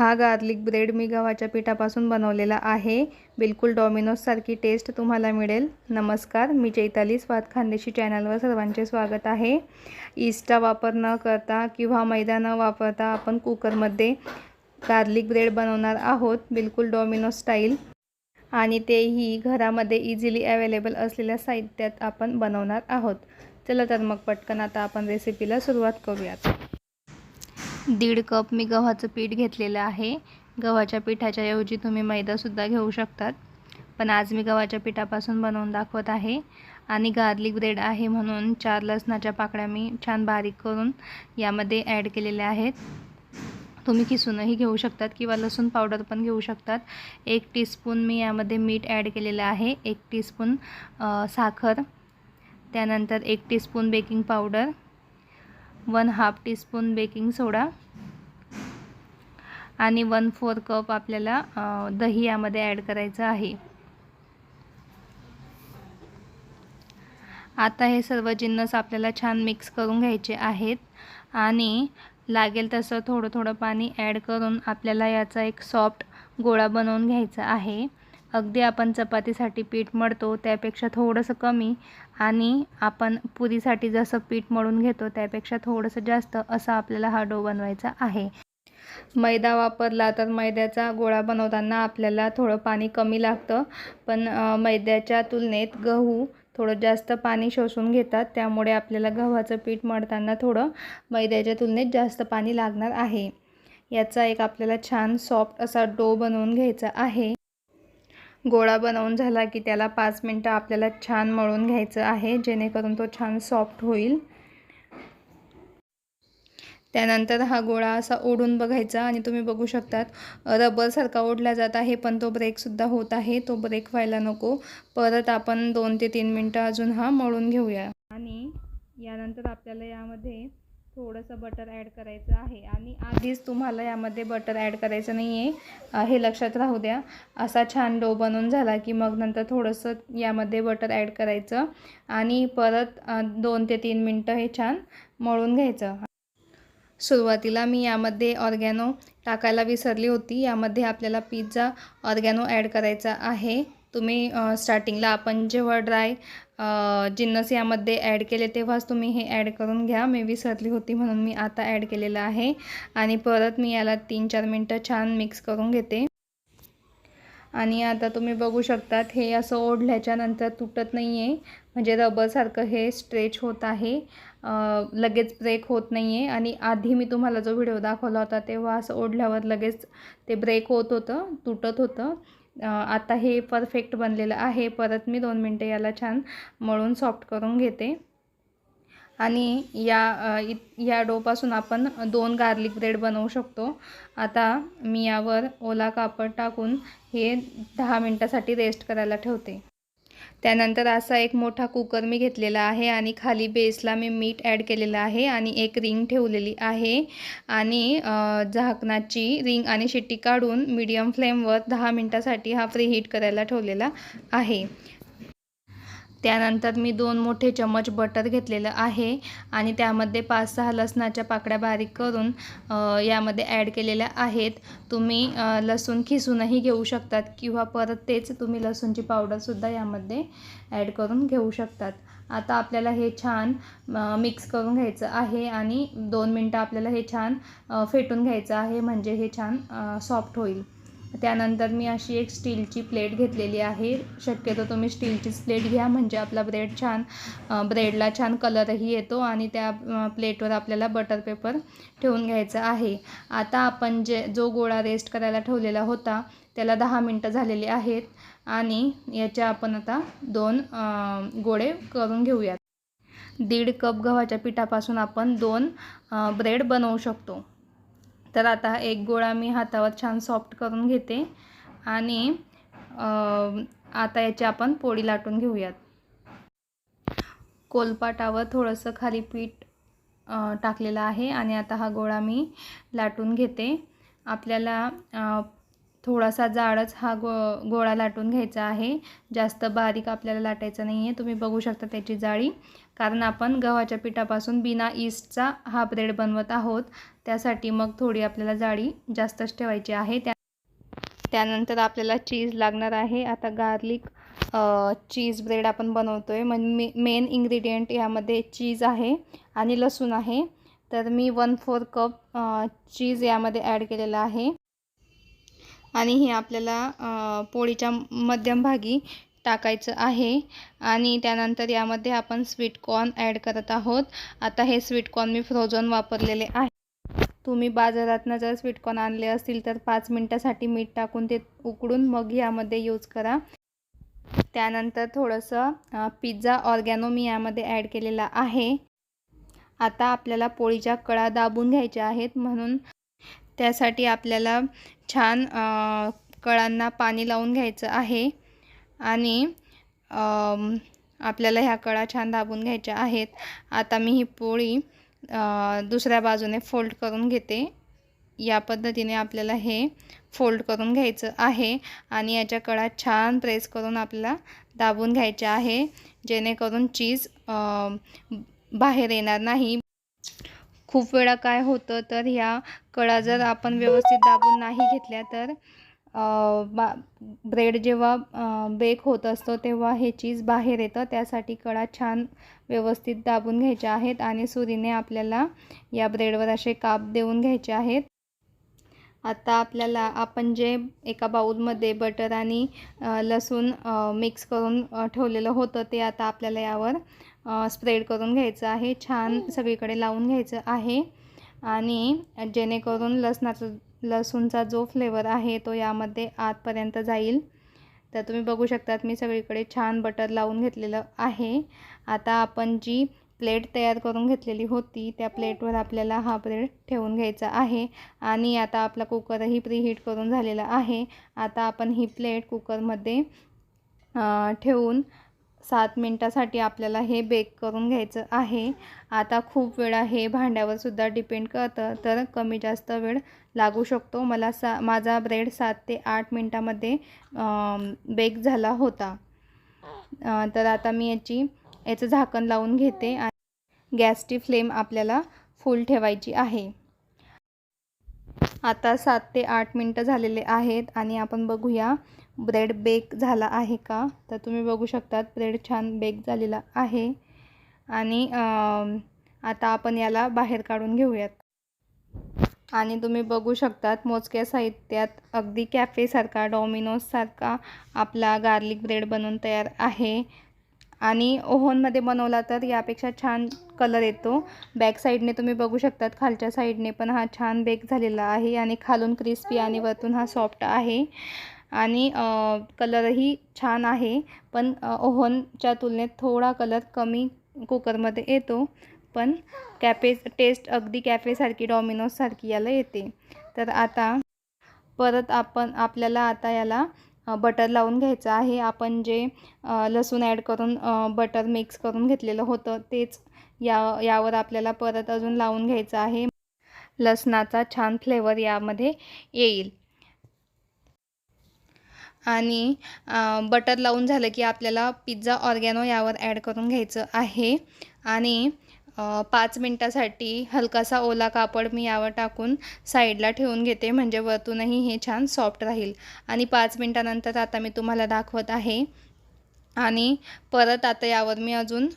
हा garlic bread मी गव्हाच्या पिठापासून बनवलेला आहे। बिलकुल डॉमिनोजसारखी टेस्ट तुम्हाला मिळेल। नमस्कार, मी चैताली स्वाद खानदेशी चॅनलवर सर्वांचे स्वागत आहे। ईस्टचा वापर न करता किंवा मैदा न वापरता आपण कुकरमध्ये गार्लिक ब्रेड बनवणार आहोत, बिलकुल डॉमिनोज स्टाईल, आणि तेही घरामध्ये इझिली अवेलेबल असलेल्या साहित्यात आपण बनवणार आहोत। चला तर मग पटकन आता आपण रेसिपीला सुरुवात करूयात। 1.5 कप मी गव्हाचं पीठ घेतलेलं आहे। गव्हाच्या पिठाच्या ऐवजी तुम्ही मैदासुद्धा घेऊ शकतात, पण आज मी गव्हाच्या पिठापासून बनवून दाखवत आहे। आणि गार्लिक ब्रेड आहे म्हणून 4 लसणाच्या पाकळ्या मी छान बारीक करून यामध्ये ॲड केलेल्या आहेत। तुम्ही किसूनही घेऊ शकतात किंवा लसूण पावडर पण घेऊ शकतात। 1 टीस्पून मी यामध्ये मीठ ॲड केलेलं आहे, 1 टीस्पून साखर, त्यानंतर 1 teaspoon baking powder, 1/2 teaspoon baking soda आणि 1/4 कप आपल्याला दही यामध्ये ॲड करायचं आहे। आता हे सर्व जिन्नस आपल्याला छान मिक्स करून घ्यायचे आहेत आणि लागेल तसं थोडं थोडं पाणी ॲड करून आपल्याला याचा एक सॉफ्ट गोळा बनवून घ्यायचा आहे। अगदी आपण चपातीसाठी पीठ मळतो त्यापेक्षा थोडंसं कमी, आणि आपण पुरीसाठी जसं पीठ मळून घेतो त्यापेक्षा थोडंसं जास्त असा आपल्याला हा डो बनवायचा आहे। मैदा वापरला तर मैद्याचा गोळा बनवताना आपल्याला थोडं पाणी कमी लागतं, पण मैद्याच्या तुलनेत गहू थोडं जास्त पाणी शोषून घेतात, त्यामुळे आपल्याला गव्हाचं पीठ मळताना थोडं मैद्याच्या तुलनेत जास्त पाणी लागणार आहे। याचा एक आपल्याला छान सॉफ्ट असा डो बनवून घ्यायचा आहे। गोळा बनवून झाला की त्याला 5 मिनिटं आपल्याला छान मळून घ्यायचं आहे, जेणेकरून तो छान सॉफ्ट होईल। त्यानंतर हा गोळा असा ओढून बघायचा आणि तुम्ही बघू शकतात रबरसारखा ओढला जात आहे, पण तो ब्रेकसुद्धा होत आहे। तो ब्रेक व्हायला नको। परत आपण 2 ते 3 मिनिटं अजून हा मळून घेऊया। आणि यानंतर आपल्याला यामध्ये थोडंसं बटर ॲड करायचं आहे, आणि आधीच तुम्हाला यामध्ये बटर ॲड करायचं नाही आहे, हे लक्षात राहू द्या। असा छान डो बनवून झाला की मग नंतर थोडंसं यामध्ये बटर ॲड करायचं आणि परत 2 ते 3 मिनिटं हे छान मळून घ्यायचं। सुरुवातीला मी यामध्ये ऑर्गॅनो टाकायला विसरली होती। यामध्ये आपल्याला पिझ्झा ऑर्गॅनो ॲड करायचा आहे। तुम्ही स्टार्टिंगला आपण जेव्हा ड्राय जिन्नस यामध्ये ॲड केले तेव्हाच तुम्ही हे ॲड करून घ्या। मी विसरली होती म्हणून मी आता ॲड केलेलं आहे, आणि परत मी याला 3-4 मिनिटं छान मिक्स करून घेते। आणि आता तुम्ही बघू शकतात हे असं ओढल्याच्या नंतर तुटत नाही आहे, म्हणजे रबरसारखं हे स्ट्रेच होत आहे, लगेच ब्रेक होत नाही आहे। आणि आधी मी तुम्हाला जो व्हिडिओ दाखवला होता तेव्हा असं ओढल्यावर लगेच ते ब्रेक होत होतं, तुटत होतं। आता हे परफेक्ट बनलेलं आहे। परत मी 2 मिनिटं याला छान मळून सॉफ्ट करून घेते। आणि या डोपासून आपण 2 गार्लिक ब्रेड बनवू शकतो। आता मी यावर ओला कापड टाकून हे 10 मिनिटासाठी रेस्ट करायला ठेवते। त्यानंतर असा एक मोठा कुकर मी घेतलेला आहे आणि खाली बेसला मी मीठ ॲड केलेलं आहे आणि एक रिंग ठेवलेली आहे, आणि झाकणाची रिंग आणि शिट्टी काढून मीडियम फ्लेमवर 10 मिनिटासाठी हा प्रीहीट करायला ठेवलेला आहे। त्यानंतर मी 2 मोठे चम्मच बटर घेतलेलं आहे आणि त्यामध्ये 5-6 लसणाच्या पाकळ्या बारीक करून यामध्ये ॲड केलेल्या आहेत। तुम्ही लसूण खिसूनही घेऊ शकतात किंवा परत तेच तुम्ही लसूणची पावडरसुद्धा यामध्ये ॲड करून घेऊ शकतात। आता आपल्याला हे छान मिक्स करून घ्यायचं आहे आणि 2 मिनिटं आपल्याला हे छान फेटून घ्यायचं आहे, म्हणजे हे छान सॉफ्ट होईल। त्यानंतर मी अशी एक स्टीलची प्लेट घेतलेली आहे। शक्यतो तुम्ही स्टीलचीच प्लेट घ्या, म्हणजे आपला ब्रेडला छान कलरही येतो, आणि त्या प्लेटवर आपल्याला बटर पेपर ठेवून घ्यायचा आहे। आता आपण जो गोळा रेस्ट करायला ठेवलेला होता त्याला 10 मिनिटं झालेली आहेत, आणि याच्या आपण आता 2 गोळे करून घेऊयात। 1.5 कप गव्हाच्या पिठापासून आपण 2 ब्रेड बनवू शकतो। तर आता एक गोळा मी हातावर छान सॉफ्ट करून घेते, आणि आता याची आपण पोळी लाटून घेऊयात। कोलपाटावर थोडंसं खाली पीठ टाकलेलं आहे, आणि आता हा गोळा मी लाटून घेते। आपल्याला थोडासा जाडच हा गोळा लाटून घ्यायचा आहे, जास्त बारीक आपल्याला लाटायचं नाही आहे। तुम्ही बघू शकता त्याची जाळी, कारण आपण गव्हाच्या पिठापासून बिना ईस्टचा हा ब्रेड बनवत आहोत, त्यासाठी मग थोडी आपल्याला जाळी जास्तच ठेवायची आहे। त्यानंतर आपल्याला चीज लागणार आहे। आता गार्लिक चीज ब्रेड आपण बनवतोय, म्हणजे मेन इन्ग्रेडियंट यामध्ये चीज आहे आणि लसूण आहे। तर मी 1/4 कप चीज यामध्ये ॲड केलेला आहे आणि हे आपल्याला पोळीच्या मध्यभागी टाकायचं आहे। आणि त्यानंतर यामध्ये आपण स्वीट कॉर्न ॲड करत आहोत। आता हे स्वीट कॉर्न मी फ्रोझन वापरलेले आहे। तुम्ही बाजारातनं जर स्वीट कॉर्न आणले असतील तर 5 मिनिटासाठी मीठ टाकून ते उकडून मग यामध्ये यूज करा। त्यानंतर थोडंसं पिझ्झा ऑर्गॅनो मी यामध्ये ॲड केलेला आहे। आता आपल्याला पोळीच्या कळा दाबून घ्यायच्या आहेत, म्हणून त्यासाठी आपल्याला छान कळांना पाणी लावून घ्यायचं आहे आणि आपल्याला ह्या कळा छान दाबून घ्यायच्या आहेत। आता मी ही पोळी दुसऱ्या बाजूने फोल्ड करून घेते। या पद्धतीने आपल्याला हे फोल्ड करून घ्यायचं आहे आणि याच्या कळा छान प्रेस करून आपल्याला दाबून घ्यायच्या आहे, जेणेकरून चीज बाहेर येणार नाही। खूप वेळा काय होतं तर ह्या कळा जर आपण व्यवस्थित दाबून नाही घेतल्या तर ब्रेड जेव्हा बेक होत असतो तेव्हा हे चीज बाहेर येतं। त्यासाठी कळा छान व्यवस्थित दाबून घ्यायच्या आहेत आणि सुरीने आपल्याला या ब्रेडवर असे काप देऊन घ्यायचे आहेत। आता आपल्याला आपण जे एका बाउलमध्ये बटर आणि लसूण मिक्स करून ठेवलेलं होतं ते आता आपल्याला यावर स्प्रेड करून घ्यायचं आहे, छान सगळीकडे लावून घ्यायचं आहे आणि जेणेकरून लसूणचा जो फ्लेवर आहे तो यामध्ये आतपर्यंत जाईल। तर तुम्ही बघू शकतात मी सगळीकडे छान बटर लावून घेतलेलं आहे। आता आपण जी प्लेट तयार करून घेतलेली होती त्या प्लेटवर आपल्याला हा ब्रेड ठेवून घ्यायचा आहे आणि आता आपला कुकरही प्रीहीट करून झालेला आहे। आता आपण ही प्लेट कुकरमध्ये ठेवून 7 मिनिटासाठी आपल्याला हे बेक करून घ्यायचं आहे। आता खूप वेळा हे भांड्यावर सुद्धा डिपेंड करतं, तर कमी जास्त वेळ लागू शकतो। माझा ब्रेड 7 ते 8 मिनिटामध्ये बेक झाला होता। तर आता मी याचं झाकण लावून घेते आणि गॅसची फ्लेम आपल्याला फुल ठेवायची आहे। आता 7 ते 8 मिनिटं झालेले आहेत आणि आपण बघूया ब्रेड बेक झाला आहे का। तर तुम्ही बघू शकतात ब्रेड छान बेक झालेला आहे आणि आता आपण याला बाहेर काढून घेऊयात। आणि तुम्ही बघू शकतात मोजक्या साहित्यात अगदी कॅफेसारखा, डॉमिनोजसारखा आपला गार्लिक ब्रेड बनवून तयार आहे आणि ओव्हनमध्ये बनवला तर यापेक्षा छान कलर येतो। बॅक साईडने तुम्ही बघू शकतात खालच्या साईडने पण हा छान बेक झालेला आहे आणि खालून क्रिस्पी आणि वरतून हा सॉफ्ट आहे आणि कलरही छान आहे, पण ओव्हनच्या तुलनेत थोडा कलर कमी कुकरमध्ये येतो, पण टेस्ट अगदी कॅफेसारखी, डॉमिनोजसारखी याला येते। तर आता परत आपल्याला आता याला बटर लावून घ्यायचं आहे। आपण जे लसूण ॲड करून बटर मिक्स करून घेतलेलं होतं तेच यावर आपल्याला परत अजून लावून घ्यायचं आहे, लसणाचा छान फ्लेवर यामध्ये येईल। आणि बटर लावून झालं की आपल्याला पिझ्झा ऑर्गॅनो यावर ॲड करून घ्यायचं आहे आणि 5 मिनिटासाठी हलकासा ओला कापड मी यावर टाकून साईडला ठेवून घेते, म्हणजे वरतूनही हे छान सॉफ्ट राहील। आणि 5 मिनिटानंतर आता मी तुम्हाला दाखवत आहे आणि परत आता यावर मी अजून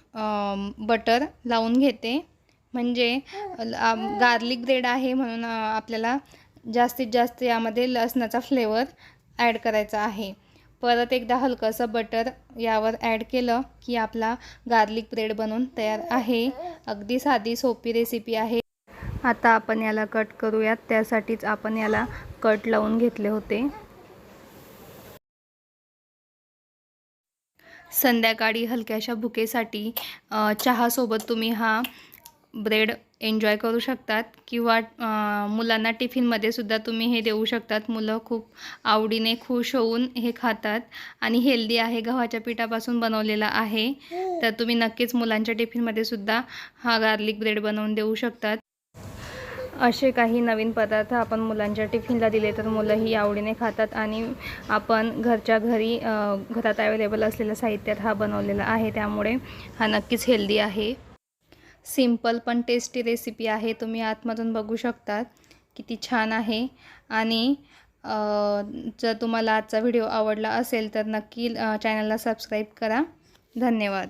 बटर लावून घेते, म्हणजे गार्लिक ब्रेड आहे म्हणून आपल्याला जास्तीत जास्त यामध्ये लसणाचा फ्लेवर ॲड करायचा आहे। परत एकदा हलकंसं बटर यावर ॲड केलं की आपला गार्लिक ब्रेड बनवून तयार आहे। अगदी साधी सोपी रेसिपी आहे। आता आपण याला कट करूयात, त्यासाठीच आपण याला कट लावून घेतले होते। संध्याकाळी हलक्याशा भुकेसाठी चहासोबत तुम्ही हा ब्रेड एन्जॉय करू शकतात किंवा मुलांना टिफिनमध्ये सुद्धा तुम्ही हे देऊ शकतात। मुलं खूप आवडीने खुश होऊन हे खातात आणि हेल्दी आहे, गव्हाच्या पिठापासून बनवलेला आहे। तर तुम्ही नक्कीच मुलांच्या टिफिनमध्ये सुद्धा हा गार्लिक ब्रेड बनवून देऊ शकतात। असे काही नवीन पदार्थ आपण मुलांच्या टिफिनला दिले तर मुलंही आवडीने खातात आणि आपण घरच्या घरी घरात अवेलेबल असलेल्या साहित्यात हा बनवलेला आहे, त्यामुळे हा नक्कीच हेल्दी आहे. सिंपल पण टेस्टी रेसिपी आहे. तुम्ही आतमधून बघू शकता किती छान आहे. आणि जर तुम्हाला आजचा व्हिडिओ आवडला असेल तर नक्की चॅनलला सबस्क्राईब करा. धन्यवाद.